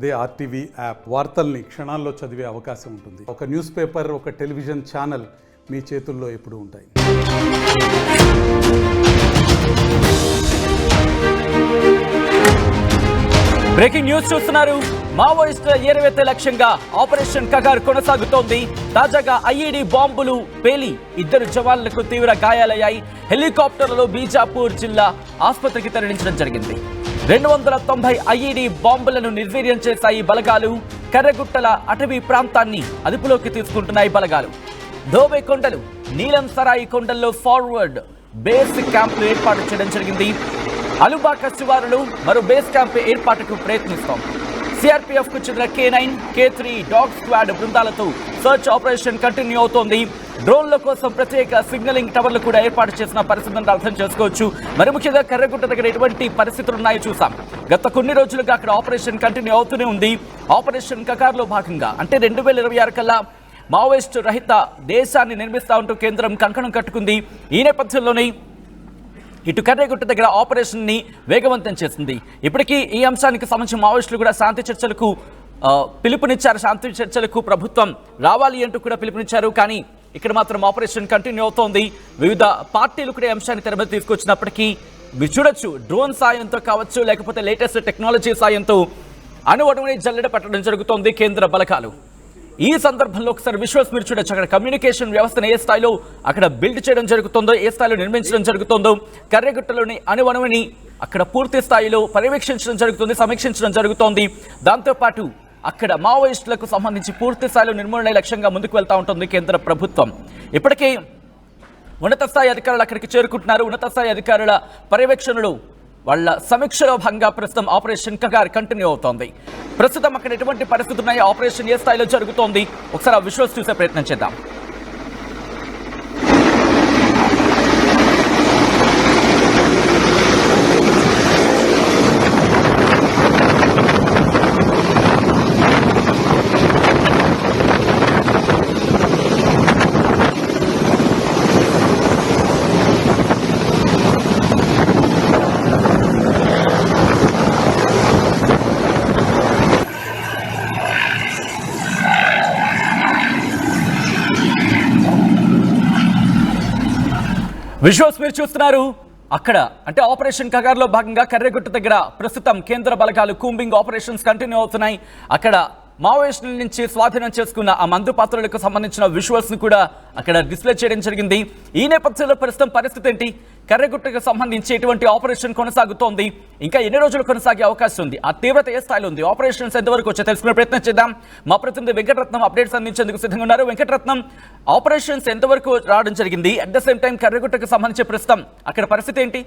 అదే RTV app వార్తల్ని క్షణాల్లో చదివే అవకాశం ఉంటుంది. ఒక న్యూస్ పేపర్, ఒక టెలివిజన్ ఛానల్ మీ చేతుల్లో ఎప్పుడూ ఉంటాయి. బ్రేకింగ్ న్యూస్ చూస్తున్నారు. మావోయిస్టుల ఏరువేత లక్ష్యంగా ఆపరేషన్ కగార్ కొనసాగుతోంది. తాజాగా ఐఈడీ బాంబులు పేలి 2 జవాన్లకు తీవ్ర గాయాలయ్యాయి. హెలికాప్టర్లలో బీజాపూర్ జిల్లా ఆసుపత్రికి తరలించడం జరిగింది. 290 ఐఈడీ బాంబులను నిర్వీర్యం చేశాయి బలగాలు. కర్రగుట్టల అటవీ ప్రాంతాన్ని అదుపులోకి తీసుకుంటున్నాయి బలగాలు. ధోబే కొండలు, నీలం సరాయి కొండల్లో ఫార్వర్డ్ బేస్ క్యాంపులు ఏర్పాటు చేయడం జరిగింది. అలుబాక శివారులు మరో బేస్ క్యాంప్ ఏర్పాటుకు ప్రయత్నిస్తోంది. సిఆర్పీఎఫ్ కు చెందిన K9, K3 డాగ్ స్క్వాడ్ బృందాలతో సర్చ్ ఆపరేషన్ కంటిన్యూ అవుతోంది. డ్రోన్ల కోసం ప్రత్యేక సిగ్నలింగ్ టవర్లు కూడా ఏర్పాటు చేసిన పరిస్థితిని అర్థం చేసుకోవచ్చు. మరి ముఖ్యంగా కర్రగుట్ట దగ్గర ఎటువంటి పరిస్థితులు ఉన్నాయో చూసాం. గత కొన్ని రోజులుగా అక్కడ ఆపరేషన్ కంటిన్యూ అవుతూనే ఉంది. ఆపరేషన్ కగార్లో భాగంగా అంటే 2026 కల్లా మావోయిస్టు రహిత దేశాన్ని నిర్మిస్తా ఉంటూ కేంద్రం కంకణం కట్టుకుంది. ఈ నేపథ్యంలోనే ఇటు కర్రగుట్ట దగ్గర ఆపరేషన్ ని వేగవంతం చేసింది. ఇప్పటికీ ఈ అంశానికి సంబంధించి మావోయిస్టులు కూడా శాంతి చర్చలకు పిలుపునిచ్చారు. శాంతి చర్చలకు ప్రభుత్వం రావాలి అంటూ కూడా పిలుపునిచ్చారు. కానీ ఇక్కడ మాత్రం ఆపరేషన్ కంటిన్యూ అవుతోంది. వివిధ పార్టీలు కూడా ఈ అంశాన్ని తెర మీద తీసుకొచ్చినప్పటికీ మీరు చూడొచ్చు, డ్రోన్ సాయంతో కావచ్చు, లేకపోతే లేటెస్ట్ టెక్నాలజీ సాయంతో అణువణువుని జల్లెడ పట్టడం జరుగుతోంది కేంద్ర బలగాలు. ఈ సందర్భంలో ఒకసారి విశ్వాస్ మీరు చూడొచ్చు, అక్కడ కమ్యూనికేషన్ వ్యవస్థను ఏ స్థాయిలో అక్కడ బిల్డ్ చేయడం జరుగుతుందో, ఏ స్థాయిలో నిర్మించడం జరుగుతుందో, కర్రగుట్టలోని అణువణువుని అక్కడ పూర్తి స్థాయిలో పర్యవేక్షించడం జరుగుతుంది, సమీక్షించడం జరుగుతోంది. దాంతోపాటు అక్కడ మావోయిస్టులకు సంబంధించి పూర్తి స్థాయిలో నిర్మూలన లక్ష్యంగా ముందుకు వెళ్తా ఉంటుంది కేంద్ర ప్రభుత్వం. ఇప్పటికే ఉన్నత స్థాయి అధికారులు అక్కడికి చేరుకుంటున్నారు. ఉన్నత స్థాయి అధికారుల పర్యవేక్షణలో వాళ్ళ సమీక్షలో భాగంగా ప్రస్తుతం ఆపరేషన్ కగార్ కంటిన్యూ అవుతోంది. ప్రస్తుతం అక్కడ ఎటువంటి పరిస్థితులు ఉన్నాయి, ఆపరేషన్ ఏ స్థాయిలో జరుగుతోంది, ఒకసారి ఆ విజువల్స్ చూసే ప్రయత్నం చేద్దాం. విజువల్స్ మీరు చూస్తున్నారు. అక్కడ అంటే ఆపరేషన్ కగార్లో భాగంగా కర్రగుట్ట దగ్గర ప్రస్తుతం కేంద్ర బలగాలు కూంబింగ్ ఆపరేషన్స్ కంటిన్యూ అవుతున్నాయి. అక్కడ మావోయిస్టుల నుంచి స్వాధీనం చేసుకున్న ఆ మందు పాత్రలకు సంబంధించిన విజువల్స్ ను కూడా అక్కడ డిస్ప్లే చేయడం జరిగింది. ఈ నేపథ్యంలో ప్రస్తుతం పరిస్థితి ఏంటి, కర్రగుట్టకు సంబంధించి ఎటువంటి ఆపరేషన్ కొనసాగుతోంది, ఇంకా ఎన్ని రోజులు కొనసాగే అవకాశం ఉంది, ఆ తీవ్రత ఏ స్థాయిలో ఉంది, ఆపరేషన్స్ ఎంతవరకు వచ్చే తెలుసుకునే ప్రయత్నం చేద్దాం. మా ప్రతినిధి వెంకటరత్నం అప్డేట్స్ అందించేందుకు సిద్ధంగా ఉన్నారు. వెంకటరత్నం, ఆపరేషన్స్ ఎంతవరకు రావడం జరిగింది, అట్ ద సేమ్ టైం కర్రగుట్టకు సంబంధించి ప్రస్తుతం అక్కడ పరిస్థితి ఏంటి?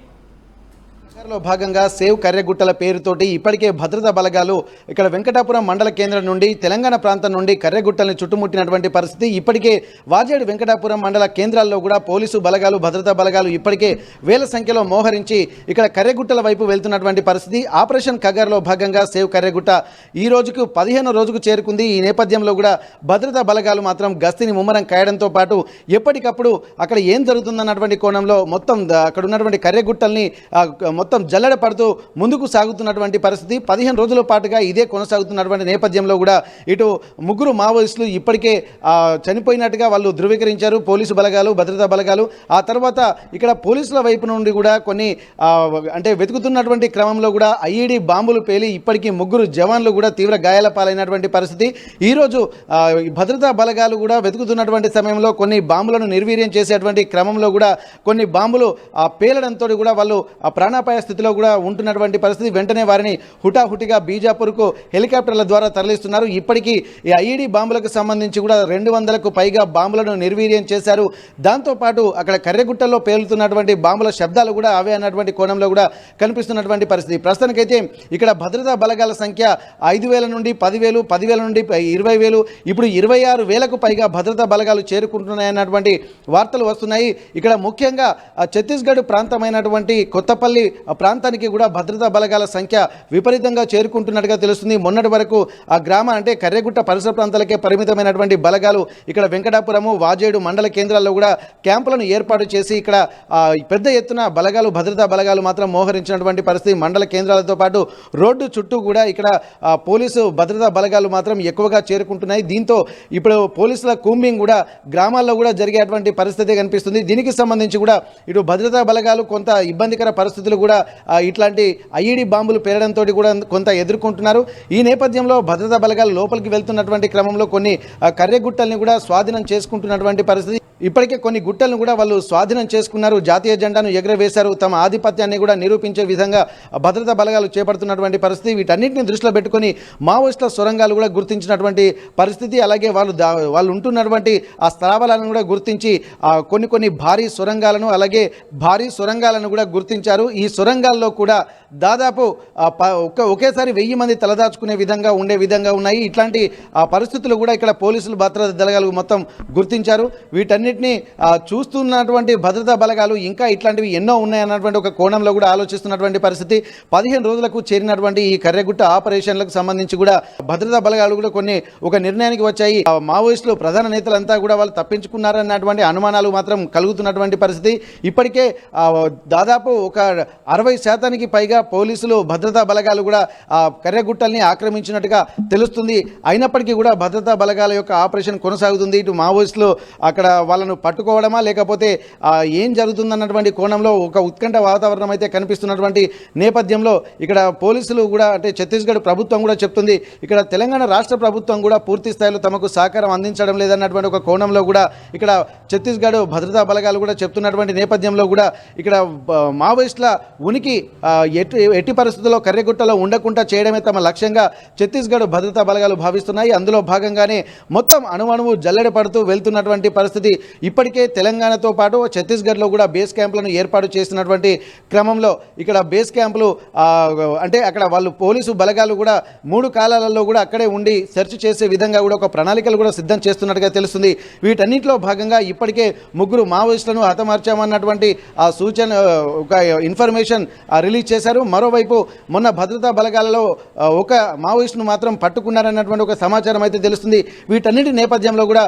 లో భాగంగా సేవ్ కర్రగుట్టల పేరుతోటి ఇప్పటికే భద్రతా బలగాలు ఇక్కడ వెంకటాపురం మండల కేంద్రం నుండి తెలంగాణ ప్రాంతం నుండి కర్రగుట్టల్ని చుట్టుముట్టినటువంటి పరిస్థితి. ఇప్పటికే వాజేడు వెంకటాపురం మండల కేంద్రాల్లో కూడా పోలీసు బలగాలు, భద్రతా బలగాలు ఇప్పటికే వేల సంఖ్యలో మోహరించి ఇక్కడ కర్రగుట్టల వైపు వెళ్తున్నటువంటి పరిస్థితి. ఆపరేషన్ కగార్లో భాగంగా సేవ్ కర్రగుట్ట ఈ రోజుకు 15వ రోజుకు చేరుకుంది. ఈ నేపథ్యంలో కూడా భద్రతా బలగాలు మాత్రం గస్తీని ముమ్మరం కాయడంతో పాటు ఎప్పటికప్పుడు అక్కడ ఏం జరుగుతుందన్నటువంటి కోణంలో మొత్తం అక్కడ ఉన్నటువంటి కర్రగుట్టల్ని మొత్తం జల్లెడ పడుతూ ముందుకు సాగుతున్నటువంటి పరిస్థితి. 15 రోజుల పాటుగా ఇదే కొనసాగుతున్నటువంటి నేపథ్యంలో కూడా ఇటు 3 మావోయిస్టులు ఇప్పటికే చనిపోయినట్టుగా వాళ్ళు ధృవీకరించారు పోలీసు బలగాలు, భద్రతా బలగాలు. ఆ తర్వాత ఇక్కడ పోలీసుల వైపు నుండి కూడా కొన్ని అంటే వెతుకుతున్నటువంటి క్రమంలో కూడా ఐఈడీ బాంబులు పేలి ఇప్పటికీ 3 జవాన్లు కూడా తీవ్ర గాయాల పాలైనటువంటి పరిస్థితి. ఈరోజు భద్రతా బలగాలు కూడా వెతుకుతున్నటువంటి సమయంలో కొన్ని బాంబులను నిర్వీర్యం చేసేటువంటి క్రమంలో కూడా కొన్ని బాంబులు పేలడంతో కూడా వాళ్ళు ప్రాణాపాయ స్థితిలో కూడా ఉంటున్నటువంటి పరిస్థితి. వెంటనే వారిని హుటాహుటిగా బీజాపూర్కు హెలికాప్టర్ల ద్వారా తరలిస్తున్నారు. ఇప్పటికీ ఈ ఐఈడీ బాంబులకు సంబంధించి కూడా 200కు పైగా బాంబులను నిర్వీర్యం చేశారు. దాంతోపాటు అక్కడ కర్రగుట్టల్లో పేలుతున్నటువంటి బాంబుల శబ్దాలు కూడా అవే అన్నటువంటి కోణంలో కూడా కనిపిస్తున్నటువంటి పరిస్థితి. ప్రస్తుతానికైతే ఇక్కడ భద్రతా బలగాల సంఖ్య 5,000 నుండి 10,000, 10,000 నుండి 20,000, ఇప్పుడు 26,000కు పైగా భద్రతా బలగాలు చేరుకుంటున్నాయన్నటువంటి వార్తలు వస్తున్నాయి. ఇక్కడ ముఖ్యంగా ఛత్తీస్గఢ్ ప్రాంతమైనటువంటి కొత్తపల్లి ప్రాంతానికి కూడా భద్రతా బలగాల సంఖ్య విపరీతంగా చేరుకుంటున్నట్టుగా తెలుస్తుంది. మొన్నటి వరకు ఆ అంటే కర్రెగుట్ట పరిసర ప్రాంతాలకే పరిమితమైనటువంటి బలగాలు ఇక్కడ వెంకటాపురము వాజేడు మండల కేంద్రాల్లో కూడా క్యాంపులను ఏర్పాటు చేసి ఇక్కడ పెద్ద ఎత్తున బలగాలు భద్రతా బలగాలు మాత్రం మోహరించినటువంటి పరిస్థితి. మండల కేంద్రాలతో పాటు రోడ్డు చుట్టూ కూడా ఇక్కడ పోలీసు భద్రతా బలగాలు మాత్రం ఎక్కువగా చేరుకుంటున్నాయి. దీంతో ఇప్పుడు పోలీసుల కూంబింగ్ కూడా గ్రామాల్లో కూడా జరిగేటువంటి పరిస్థితి కనిపిస్తుంది. దీనికి సంబంధించి కూడా ఇటు భద్రతా బలగాలు కొంత ఇబ్బందికర పరిస్థితులు కూడా ఇట్లాంటి ఐఈడి బాంబులు పేరడంతో కూడా కొంత ఎదుర్కొంటున్నారు. ఈ నేపథ్యంలో భద్రతా బలగాలు లోపలికి వెళ్తున్నటువంటి క్రమంలో కొన్ని కర్రెగుట్టల్ని కూడా స్వాధీనం చేసుకుంటున్నటువంటి పరిస్థితి. ఇప్పటికే కొన్ని గుట్టలను కూడా వాళ్ళు స్వాధీనం చేసుకున్నారు. జాతీయ జెండాను ఎగురవేశారు. తమ ఆధిపత్యాన్ని కూడా నిరూపించే విధంగా భద్రతా బలగాలు చేపడుతున్నటువంటి పరిస్థితి. వీటన్నిటిని దృష్టిలో పెట్టుకొని మావోయిస్టుల సొరంగాలు కూడా గుర్తించినటువంటి పరిస్థితి. అలాగే వాళ్ళు ఉంటున్నటువంటి ఆ స్థలాలను కూడా గుర్తించి కొన్ని భారీ సొరంగాలను అలాగే భారీ సొరంగాలను కూడా గుర్తించారు. ఈ సొరంగాల్లో కూడా దాదాపు ఒకేసారి 1000 మంది తలదాచుకునే విధంగా ఉన్నాయి. ఇట్లాంటి పరిస్థితులు కూడా ఇక్కడ పోలీసులు భద్రతా బలగాలు మొత్తం గుర్తించారు. వీటన్నిటిని చూస్తున్నటువంటి భద్రతా బలగాలు ఇంకా ఇట్లాంటివి ఎన్నో ఉన్నాయన్నటువంటి ఒక కోణంలో కూడా ఆలోచిస్తున్నటువంటి పరిస్థితి. 15 రోజులకు చేరినటువంటి ఈ కర్రెగుట్ట ఆపరేషన్లకు సంబంధించి కూడా భద్రతా బలగాలు కూడా ఒక నిర్ణయానికి వచ్చాయి. మావోయిస్టులు ప్రధాన నేతలంతా కూడా వాళ్ళు తప్పించుకున్నారన్నటువంటి అనుమానాలు మాత్రం కలుగుతున్నటువంటి పరిస్థితి. ఇప్పటికే దాదాపు ఒక 60% పైగా పోలీసులు భద్రతా బలగాలు కూడా కర్రెగుట్టల్ని ఆక్రమించినట్టుగా తెలుస్తుంది. అయినప్పటికీ కూడా భద్రతా బలగాల యొక్క ఆపరేషన్ కొనసాగుతుంది. ఇటు మావోయిస్టులు అక్కడ వాళ్ళను పట్టుకోవడమా లేకపోతే ఏం జరుగుతుందన్నటువంటి కోణంలో ఒక ఉత్కంఠ వాతావరణం అయితే కనిపిస్తున్నటువంటి నేపథ్యంలో ఇక్కడ పోలీసులు కూడా అంటే ఛత్తీస్గఢ్ ప్రభుత్వం కూడా చెప్తుంది ఇక్కడ తెలంగాణ రాష్ట్ర ప్రభుత్వం కూడా పూర్తి స్థాయిలో తమకు సహకారం అందించడం లేదన్నటువంటి ఒక కోణంలో కూడా ఇక్కడ ఛత్తీస్గఢ్ భద్రతా బలగాలు కూడా చెప్తున్నటువంటి నేపథ్యంలో కూడా ఇక్కడ మావోయిస్టుల ఉనికి ఎట్టి పరిస్థితుల్లో కర్రెగుట్టలో ఉండకుండా చేయడమే తమ లక్ష్యంగా ఛత్తీస్గఢ్ భద్రతా బలగాలు భావిస్తున్నాయి. అందులో భాగంగానే మొత్తం అణువణువు జల్లెడ పడుతూ వెళ్తున్నటువంటి పరిస్థితి. ఇప్పటికే తెలంగాణతో పాటు ఛత్తీస్గఢ్లో కూడా బేస్ క్యాంపులను ఏర్పాటు చేసినటువంటి క్రమంలో ఇక్కడ బేస్ క్యాంపులు అంటే అక్కడ వాళ్ళు పోలీసు బలగాలు కూడా 3 కాలాలలో కూడా అక్కడే ఉండి సెర్చ్ చేసే విధంగా కూడా ఒక ప్రణాళికలు కూడా సిద్ధం చేస్తున్నట్టుగా తెలుస్తుంది. వీటన్నింటిలో భాగంగా ఇప్పటికే 3 మావోయిస్టులను హతమార్చామన్నటువంటి ఆ సూచన ఒక ఇన్ఫర్మేషన్ రిలీజ్ చేశారు. మరోవైపు మొన్న భద్రతా బలగాలలో ఒక మావోయిస్టును మాత్రం పట్టుకున్నారన్నటువంటి ఒక సమాచారం అయితే తెలుస్తుంది. వీటన్నిటి నేపథ్యంలో కూడా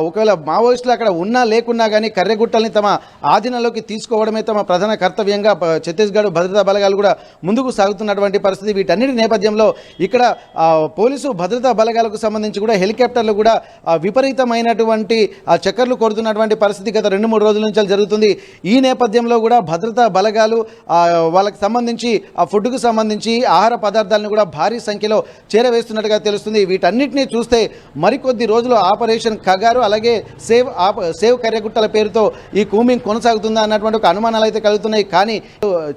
ఒకవేళ మావోయిస్టులు అక్కడ ఉన్నా లేకున్నా కానీ కర్రెగుట్టల్ని తమ ఆధీనంలోకి తీసుకోవడమే తమ ప్రధాన కర్తవ్యంగా ఛత్తీస్గఢ్ భద్రతా బలగాలు కూడా ముందుకు సాగుతున్నటువంటి పరిస్థితి. వీటన్నిటి నేపథ్యంలో ఇక్కడ పోలీసు భద్రతా బలగాలకు సంబంధించి కూడా హెలికాప్టర్లు కూడా విపరీతమైనటువంటి చక్కర్లు కొడుతున్నటువంటి పరిస్థితి గత 2-3 రోజుల నుంచి జరుగుతుంది. ఈ నేపథ్యంలో కూడా భద్రతా బలగాలు వాళ్ళకి సంబంధించి ఆ ఫుడ్కు సంబంధించి ఆహార పదార్థాలను కూడా భారీ సంఖ్యలో చేరవేస్తున్నట్టుగా తెలుస్తుంది. వీటన్నిటినీ చూస్తే మరికొద్ది రోజులు ఆపరేషన్ కగారు అలాగే సేవ్ కర్రెగుట్టల పేరుతో ఈ కూంబింగ్ కొనసాగుతుందా అన్నటువంటి ఒక అనుమానాలు అయితే కలుగుతున్నాయి. కానీ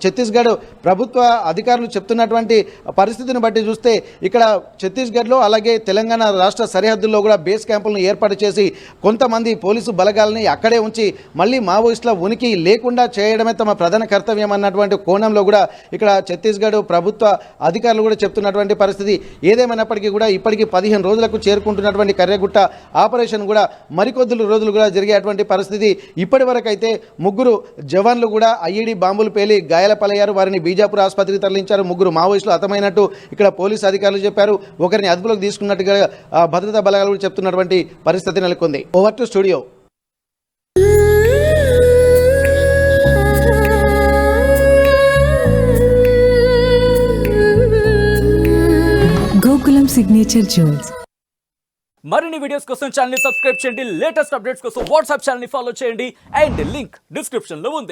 ఛత్తీస్గఢ్ ప్రభుత్వ అధికారులు చెప్తున్నటువంటి పరిస్థితిని బట్టి చూస్తే ఇక్కడ ఛత్తీస్గఢ్లో అలాగే తెలంగాణ రాష్ట్ర సరిహద్దుల్లో కూడా బేస్ క్యాంపులను ఏర్పాటు చేసి కొంతమంది పోలీసు బలగాలని అక్కడే ఉంచి మళ్ళీ మావోయిస్టుల ఉనికి లేకుండా చేయడమే తమ ప్రధాన కర్తవ్యం అన్నటువంటి కోణంలో కూడా ఇక్కడ ఛత్తీస్గఢ్ ప్రభుత్వ అధికారులు కూడా చెప్తున్నటువంటి పరిస్థితి. ఏదేమైనప్పటికీ కూడా ఇప్పటికీ 15 రోజులకు చేరుకుంటున్నటువంటి కర్రెగుట్ట ఆపరేషన్ కూడా మరికొద్ది రోజులు కూడా జరిగేటువంటి పరిస్థితి. ఇప్పటి వరకు అయితే 3 జవాన్లు కూడా ఐఈడి బాంబులు పేలి గాయాలపాలయ్యారు. వారిని బీజాపూర్ ఆసుపత్రికి తరలించారు. 3 మావోయిస్టులు హతమైనట్టు ఇక్కడ పోలీసు అధికారులు చెప్పారు. ఒకరిని అదుపులోకి తీసుకున్నట్టుగా భద్రతా బలగాలు కూడా చెప్తున్నటువంటి పరిస్థితి నెలకొంది. Over to studio. Gokulam signature jewels. మరిన్ని వీడియోస్ కోసం ఛానల్ ని సబ్స్క్రైబ్ చేయండి. లేటెస్ట్ అప్డేట్స్ కోసం వాట్సాప్ ఛానల్ ని ఫాలో చేయండి. అండ్ లింక్ డిస్క్రిప్షన్ లో ఉంది.